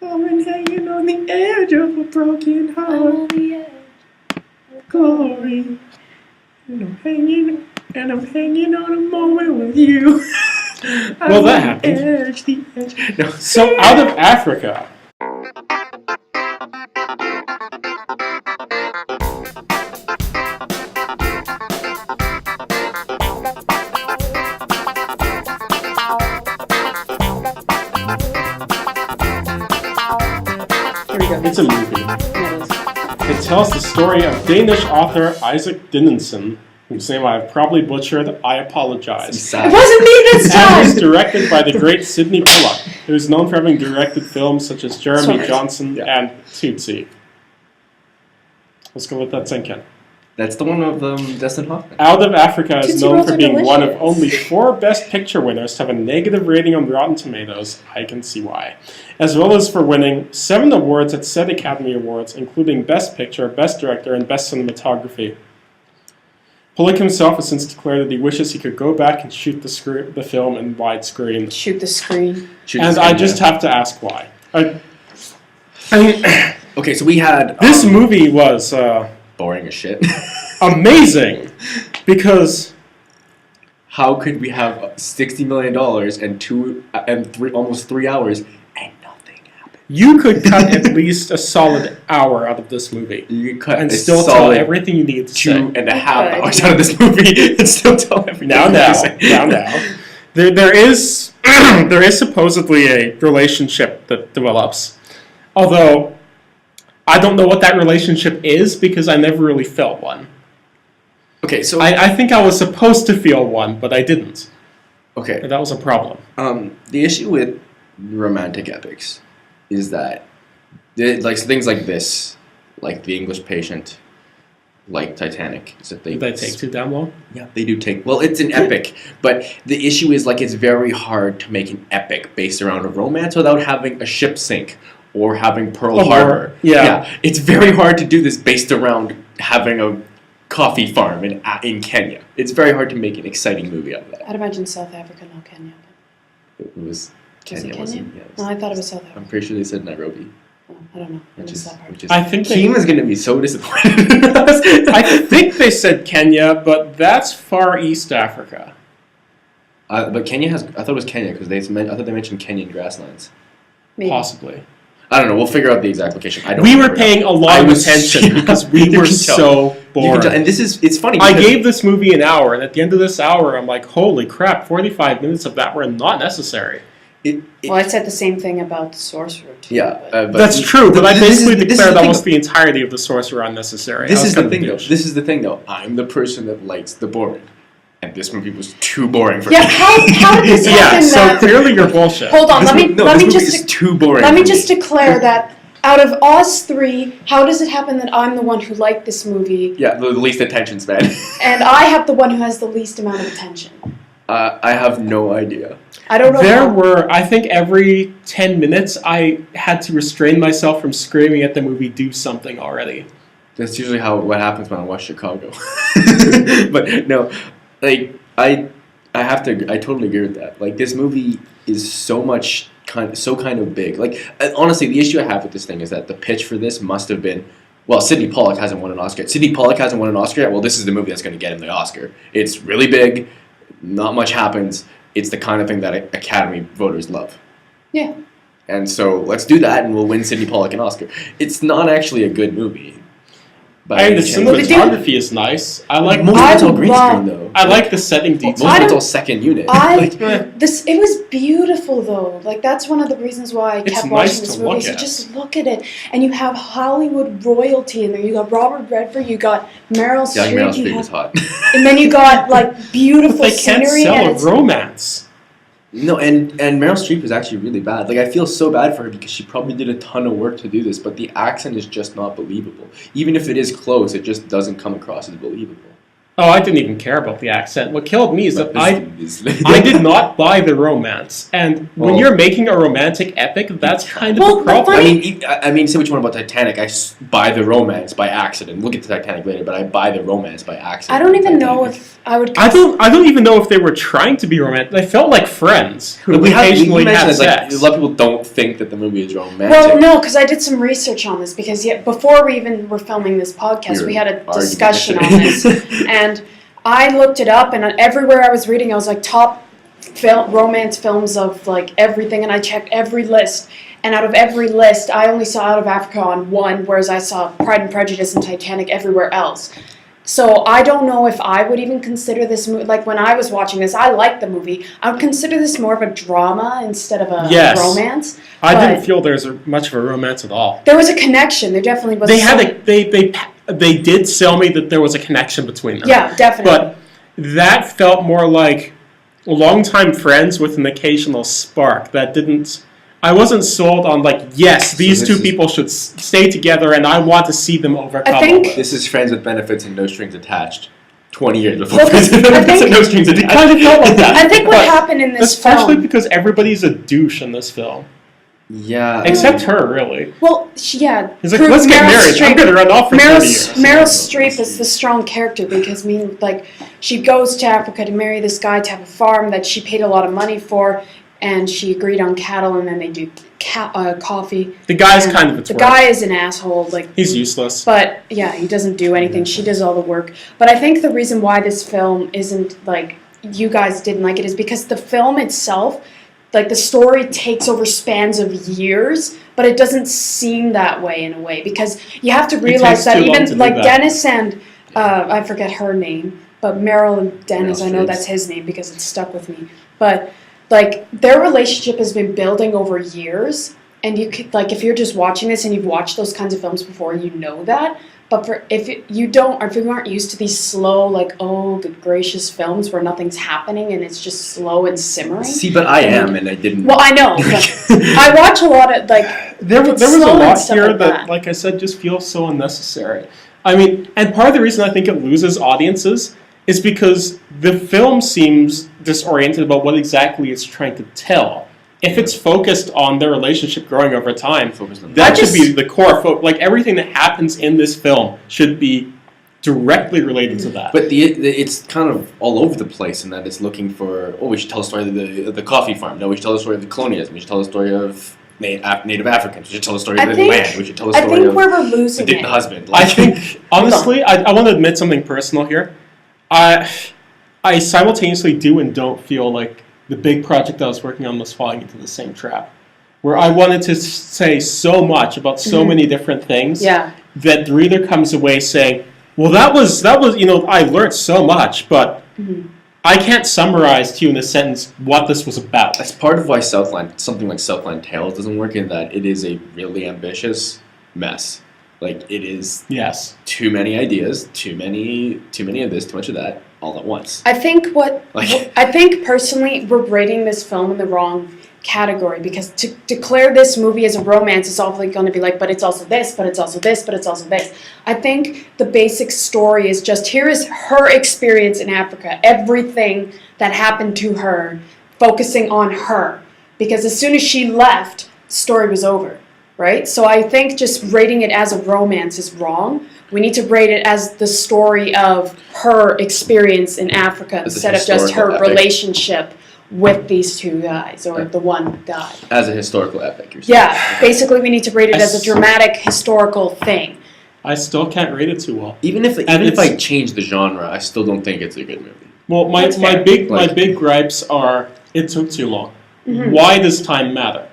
I'm hanging on the edge of a broken I'm heart. on the edge. Glory. And I'm hanging on a moment with you. Well, that happened. The edge. No. So, out of Africa. Here we go. It's a movie. Yeah, it is. It tells the story of Danish author Isaac Dinesen, whose name I have probably butchered. I apologize. It wasn't me this And it was time! directed by the great Sidney Pollack, who is known for having directed films such as Jeremy Sorry. Johnson and Tootsie. Let's go let that sink in. That's the one of Dustin Hoffman. Out of Africa is Tootsie known Rolls for are being one of delicious. only 4 Best Picture winners to have a negative rating on Rotten Tomatoes. I can see why. As well as for winning 7 awards at said Academy Awards, including Best Picture, Best Director, and Best Cinematography. Pollack himself has since declared that he wishes he could go back and shoot the film in widescreen. Shoot the screen. And I just have to ask why. I mean, Okay, so we had this movie was boring as shit. amazing because How could we have $60 million and almost 3 hours and nothing happened? you could cut at least a solid hour out of this movie You could cut and a still tell solid everything you need to say. 2.5 hours out of this movie and still tell everything. Now. There is there is supposedly a relationship that develops, although I don't know what that relationship is because I never really felt one. Okay, so I think I was supposed to feel one, but I didn't. okay. And that was a problem. The issue with romantic epics is that things like this, like The English Patient, like Titanic, is that Did they take too damn long? Yeah, they do take. Well, it's an epic, but the issue is it's very hard to make an epic based around a romance without having a ship sink or having Pearl Harbor. Yeah. It's very hard to do this based around having a coffee farm in Kenya. It's very hard to make an exciting movie out of that. I'd imagine South Africa, not Kenya. It was Was it Kenya, Kenya? wasn't it? Yeah, No, I thought it was South I'm Africa. pretty sure they said Nairobi, Oh, I don't know. I which missed is that part. which is. I think Keem is going to be so disappointed. I think they said Kenya, but that's Far East Africa. But Kenya has. I thought it was Kenya because I thought they mentioned Kenyan grasslands. Maybe. Possibly. I don't know. We'll figure out the exact location. I don't. We were remember paying now. a lot I of was- attention because we You were can tell. so You can bored. tell, and it's funny. I because- gave this movie an hour, and at the end of this hour, I'm like, holy crap, 45 minutes of that were not necessary. Well, I said the same thing about Sorcerer, too. Yeah, but but That's true, but I this is- basically this is declared the thing, almost the entirety of the Sorcerer unnecessary. This I was is the kind of a thing, though. douche. This is the thing, though. I'm the person that likes the boring, and this movie was too boring for yeah, me. how did this Yeah, happen? so that- clearly you're bullshit. Hold on, This let me mo- no, let this me movie just is too boring. let me for just declare that out of us 3, how does it happen that I'm the one who liked this movie Yeah, the least attention span. and I have the one who has the least amount of attention? I have no idea. I don't know. There how. were, I think every 10 minutes, I had to restrain myself from screaming at the movie, do something already. That's usually what happens when I watch Chicago. But no, I totally agree with that. This movie is so kind of big. Honestly, the issue I have with this thing is that the pitch for this must have been, well, Sidney Pollack hasn't won an Oscar. Sidney Pollack hasn't won an Oscar yet. Well, this is the movie that's going to get him the Oscar. It's really big. Not much happens. It's the kind of thing that Academy voters love. Yeah. And so let's do that, and we'll win Sidney Pollack an Oscar. It's not actually a good movie. But And the Well, they do- cinematography is nice. I like most of it's all I green love- screen, though. I like the setting Most detail. I of it's don't- all second unit. It was beautiful though. That's one of the reasons why I It's kept nice watching to this look movie. So at. just look at it, and you have Hollywood royalty in there. You got Robert Redford, you got Meryl yeah, Streep, Meryl you Streep have- is hot. and then you got beautiful They can't scenery. sell and a it's, romance. No, and Meryl Streep is actually really bad. I feel so bad for her because she probably did a ton of work to do this, but the accent is just not believable. Even if it is close, it just doesn't come across as believable. Oh, I didn't even care about the accent. What killed me is that I I did not buy the romance. And when Well- you're making a romantic epic, that's kind of Well, the but problem. I mean, say what you want about Titanic. buy the romance by accident. We'll get to Titanic later, but I buy the romance by accident. I don't even know Titanic. if I would. I don't even know if they were trying to be romantic. They felt like friends who But we occasionally mentioned had this, like, sex. a lot of people don't think that the movie is romantic. Well, no, because I did some research on this because before we even were filming this podcast, we had a arguing discussion on yesterday. this, and I looked it up, and everywhere I was reading, I was like top romance films of like everything, and I checked every list, and out of every list, I only saw Out of Africa on one, whereas I saw Pride and Prejudice and Titanic everywhere else. So I don't know if I would even consider this movie, like when I was watching this, I liked the movie. I would consider this more of a drama instead of a Yes. romance. I but didn't feel there's much of a romance at all. there was a connection. There definitely was. They did sell me that there was a connection between them. Yeah, definitely. But that felt more like longtime friends with an occasional spark. That didn't. I wasn't sold on like, yes, these this two is- people should stay together, and I want to see them overcome. I think- all of it. This is Friends with Benefits and No Strings Attached. 20 years before Well, Friends with I Benefits think- and No Strings It Attached. kind of felt like that. I think what But happened in this especially film. because everybody's a douche in this film, Yeah. except her, really. Well, yeah. He's like, let's get married. I'm going to run off for 30 years. Meryl Streep is the strong character because, she goes to Africa to marry this guy to have a farm that she paid a lot of money for, and she agreed on cattle, and then they do coffee. The guy's And kind of a the twerp. guy is an asshole. He's useless. But yeah, he doesn't do anything. She does all the work. But I think the reason why this film isn't like you guys didn't like it is because the film itself, like the story takes over spans of years, but it doesn't seem that way in a way because you have to realize takes that too long to even do like that. Dennis and I forget her name, but Meryl and Dennis, Meryl I know Streep. that's his name because it stuck with me. But like their relationship has been building over years. And you could, like, if you're just watching this and you've watched those kinds of films before, you know that. But if you don't, or if you aren't used to these slow, like, oh, good gracious films where nothing's happening and it's just slow and simmering. See, but I am, and I didn't. Well, I know, but I watch a lot of, like, There was slow a and lot stuff here like that, like I said, just feels so unnecessary. I mean, and part of the reason I think it loses audiences is because the film seems disoriented about what exactly it's trying to tell. If it's focused on their relationship growing over time, Focused on that I should be the core. Like everything that happens in this film should be directly related to that. But it's kind of all over the place in that it's looking for, we should tell a story of the coffee farm. No, we should tell a story of the colonialism. We should tell a story of Native Africans. We should tell a story of the land. We should tell a I story think of where we're losing the it. husband. I think, honestly, I want to admit something personal here. I simultaneously do and don't feel like the big project I was working on was falling into the same trap. Where I wanted to say so much about so many different things Yeah. that the reader comes away saying, well, that was I learned so much, but I can't summarize to you in a sentence what this was about. That's part of why something like Southland Tales doesn't work, in that it is a really ambitious mess. Like, it is Yes. too many ideas, too many of this, too much of that, all at once. I think Like- I think personally we're rating this film in the wrong category because to declare this movie as a romance is obviously going to be like, but it's also this, but it's also this, but it's also this. I think the basic story is just here is her experience in Africa, everything that happened to her, focusing on her. Because as soon as she left, the story was over, right? So I think just rating it as a romance is wrong. We need to rate it as the story of her experience in Africa As a instead of just her historical epic. relationship with these two guys or the one guy. As a historical epic, you're saying. Yeah, basically we need to rate it as a dramatic historical thing. I still can't rate it too well. Even if it's- I change the genre, I still don't think it's a good movie. Well, my That's fair. big gripes are it took too long. Mhm. Why does time matter?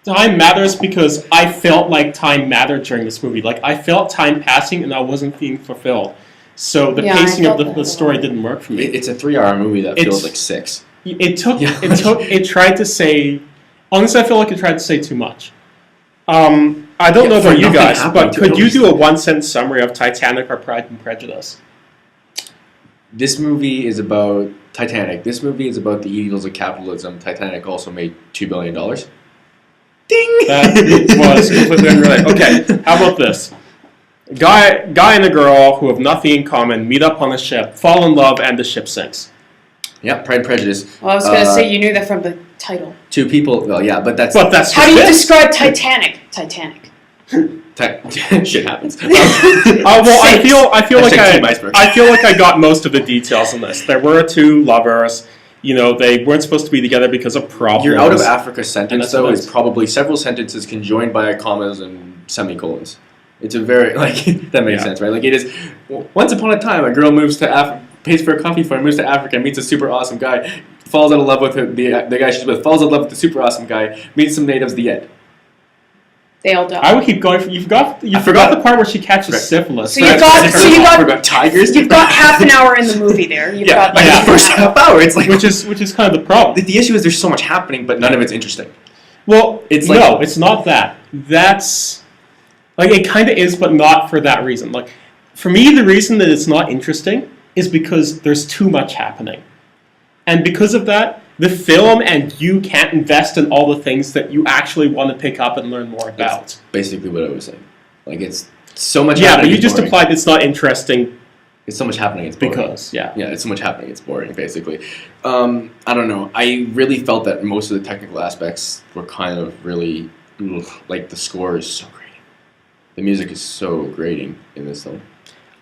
Time matters because I felt like time mattered during this movie. Like I felt time passing and I wasn't being fulfilled. So the Yeah, I pacing of felt that the a story lot. didn't work for me. It's a 3-hour movie that It's- feels like 6. It Yeah. tried to say. Honestly, I feel like it tried to say too much. I don't Yeah, know for about you nothing guys, happening but to could you it. do a 1-sentence summary of Titanic or Pride and Prejudice? This movie is about Titanic. This movie is about the evils of capitalism. Titanic also made $2 billion. Ding! That was completely unrelated. Okay, how about this? Guy and a girl who have nothing in common meet up on a ship, fall in love, and the ship sinks. Yeah, Pride and Prejudice. Well, I was going to say you knew that from the title. Two people. Well, yeah, but that's How do you describe Titanic? Titanic. shit happens. Well, I feel Hashtag Team Iceberg. I feel like I got most of the details in this. There were two lovers. You know, they weren't supposed to be together because of problems. Your out of Africa sentence, though, what it is probably several sentences conjoined by commas and semicolons. It's a very, that makes sense, right? Like, it is, once upon a time, a girl moves to Africa, pays for a coffee for her, moves to Africa, meets a super awesome guy, falls out of love with the guy she's with, falls in love with the super awesome guy, meets some natives, the end. They all die. I would keep going. You forgot the part where she catches syphilis. So you got tigers. You've got half an hour in the movie there. You've got the first half hour. It's like which is kind of the problem. The issue is there's so much happening, but none of it's interesting. Well, it's no, it's not that. That's like it kind of is, but not for that reason. Like for me, the reason that it's not interesting is because there's too much happening, and because of that. The film and you can't invest in all the things that you actually want to pick up and learn more about. That's basically what I was saying. Like, it's so much happening. Yeah, but you just applied it's not interesting. It's so much happening, it's boring. Because, yeah, it's so much happening, it's boring, basically. I don't know. I really felt that most of the technical aspects were kind of really, like, the score is so grating. The music is so grating in this film.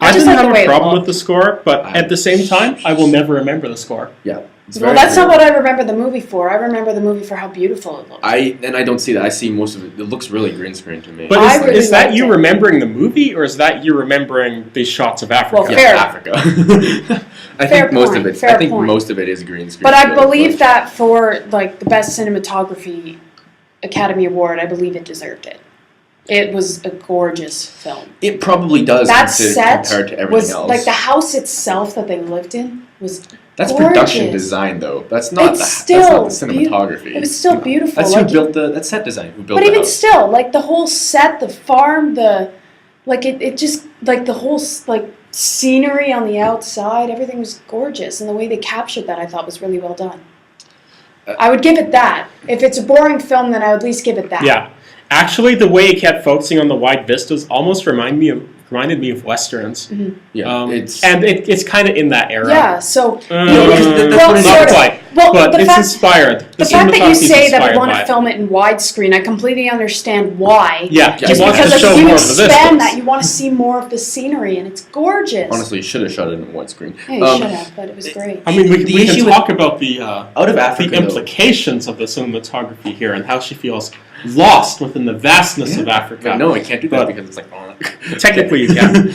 I didn't have a problem with the score, but at the same time, I will never remember the score. Yeah. Well, that's not what I remember the movie for. I remember the movie for how beautiful it looks. I don't see that. I see most of it. It looks really green screen to me. But is that you remembering the movie, or is that you remembering the shots of Africa? Well, fair. Africa. I think most of it. I think most of it is green screen. But I believe that for like the best cinematography Academy Award, I believe it deserved it. It was a gorgeous film. It probably does. That set compared to everything was else. like the house itself that they lived in was. That's gorgeous. Production design, though. That's not that's not the cinematography. It was still beautiful. That's who built that's set design. Who built? But even house. still, like the whole set, the farm, it just like the whole like scenery on the outside, everything was gorgeous, and the way they captured that, I thought was really well done. I would give it that. If it's a boring film, then I would at least give it that. Yeah, actually, the way it kept focusing on the wide vistas almost reminded me of westerns. Mm-hmm. Yeah, it's kind of in that era. Yeah, so not quite. Well, but it's inspired. The fact that you say that we want to film it in widescreen, I completely understand why. Yeah, just because if you expand that, you want to see more of the scenery, and it's gorgeous. Honestly, you should have shot it in widescreen. Yeah, you should have, but it was great. I mean, we can talk about the out of Africa, the implications of the cinematography here and how she feels lost within the vastness of Africa. But no, I can't do that because it's like technically you can.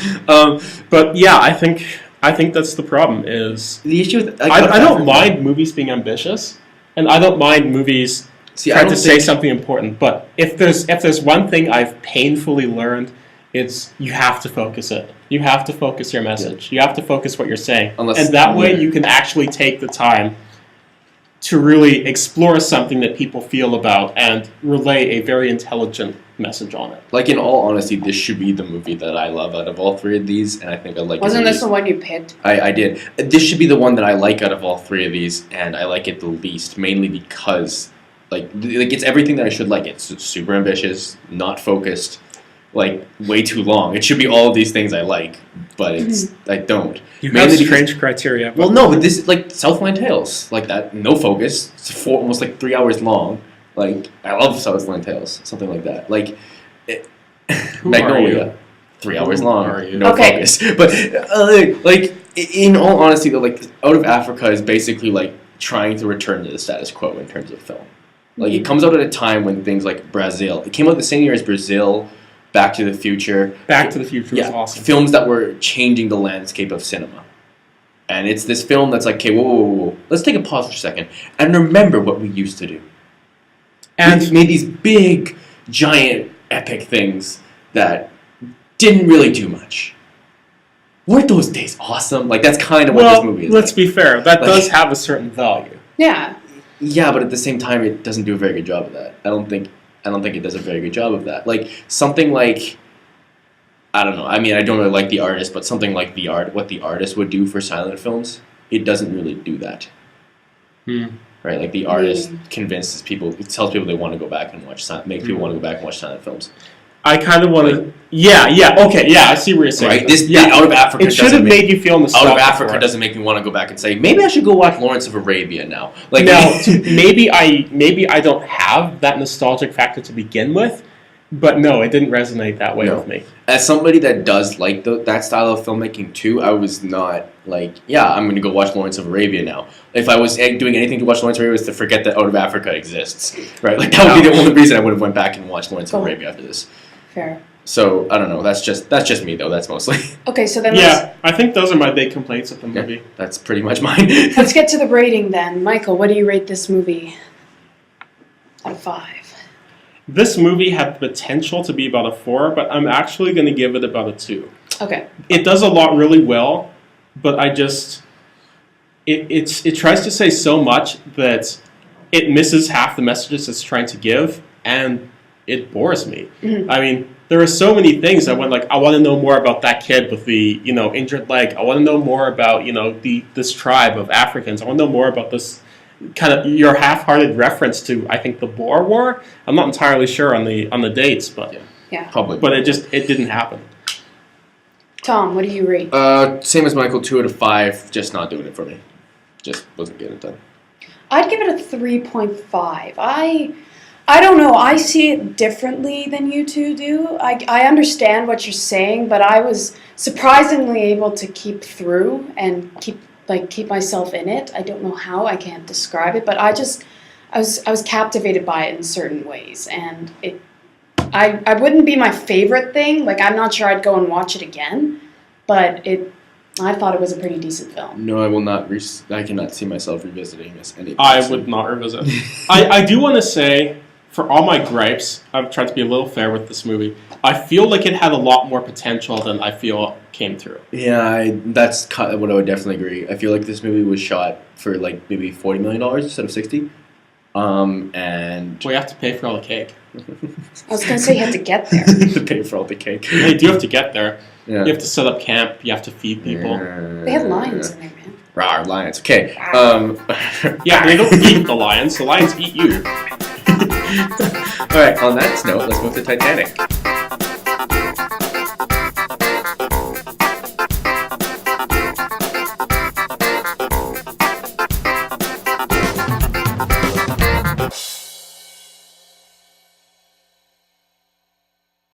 But yeah, I think that's the problem. Is the issue with I don't mind movies being ambitious, and I don't mind movies trying to say something important. But if there's one thing I've painfully learned, it's you have to focus it. You have to focus your message. You have to focus what you're saying, and that way you can actually take the time to really explore something that people feel about and relay a very intelligent message on it. Like, in all honesty, this should be the movie that I love out of all three of these, and I think I like it. Wasn't this the one you picked? I did. This should be the one that I like out of all three of these, and I like it the least, mainly because, like it's everything that I should like. It's super ambitious, not focused, like, way too long. It should be all of these things I like, but it's I don't. You have strange criteria. Well, no, but this is like Southland Tales, like that. No focus. It's almost like 3 hours long. Like, I love Southland Tales, something like that. Like, Magnolia, 3 hours long, no focus. But like, in all honesty, though, like, Out of Africa is basically like trying to return to the status quo in terms of film. Like, it comes out at a time when things like Brazil. It came out the same year as Brazil. Back to the Future. Back to the Future was awesome. Films that were changing the landscape of cinema. And it's this film that's like, okay, whoa. Let's take a pause for a second and remember what we used to do. And we made these big, giant, epic things that didn't really do much. Weren't those days awesome? Like, that's kind of what this movie is. Let's be fair. That does have a certain value. Yeah. Yeah, but at the same time, it doesn't do a very good job of that. I don't think it does a very good job of that. Like, something like, I don't know, I mean, I don't really like The Artist, but something like what The Artist would do for silent films, it doesn't really do that. Right? Like, The Artist convinces people, it tells people they want to go back and watch, makes people want to go back and watch silent films. I kind of want to. Yeah, okay, yeah, I see what you're saying. Right? This yeah, Out of Africa it should have made you feel nostalgic. Out of Africa for it. doesn't make me want to go back and say maybe I should go watch Lawrence of Arabia now. Like Now, maybe I don't have that nostalgic factor to begin with, but no, it didn't resonate that way with me. As somebody that does like that style of filmmaking too, I was not like, yeah, I'm going to go watch Lawrence of Arabia now. If I was doing anything to watch Lawrence of Arabia, was to forget that Out of Africa exists, right? Like that would be the only reason I would have went back and watched Lawrence of Arabia after this. Fair. So I don't know. That's just me though. That's mostly. Okay, so then Yeah, I think those are my big complaints with the movie. That's pretty much mine. let's get to the rating then. Michael, what do you rate this movie out of 5? This movie had the potential to be about a 4, but I'm actually going to give it about a 2. Okay. It does a lot really well, but I just it tries to say so much that it misses half the messages it's trying to give, and it bores me. Mm-hmm. I mean, there are so many things I went like, I want to know more about that kid with the injured leg. I want to know more about this tribe of Africans. I want to know more about this kind of your half-hearted reference to, I think, the Boer War. I'm not entirely sure on the dates, but Yeah. Probably. but it didn't happen. Tom, what do you rate? Same as Michael, 2 out of 5. Just not doing it for me. Just wasn't getting it done. I'd give it a 3.5. I don't know. I see it differently than you two do. I understand what you're saying, but I was surprisingly able to keep through and keep myself in it. I don't know how. I can't describe it, but I was captivated by it in certain ways, and I wouldn't be my favorite thing. Like, I'm not sure I'd go and watch it again, but I thought it was a pretty decent film. No, I will not. I cannot see myself revisiting this anytime. I would not revisit. I do want to say, for all my gripes, I've tried to be a little fair with this movie. I feel like it had a lot more potential than I feel came through. Yeah, that's what I would definitely agree. I feel like this movie was shot for like maybe $40 million instead of 60. And Well, you have to pay for all the cake. I was going to say you had to get there. to pay for all the cake. You do have to get there. Yeah. You have to set up camp. You have to feed people. They had lions in there, man. Rawr, lions. Okay. Yeah, they don't eat the lions. The lions eat you. All right. On that note, let's move to Titanic.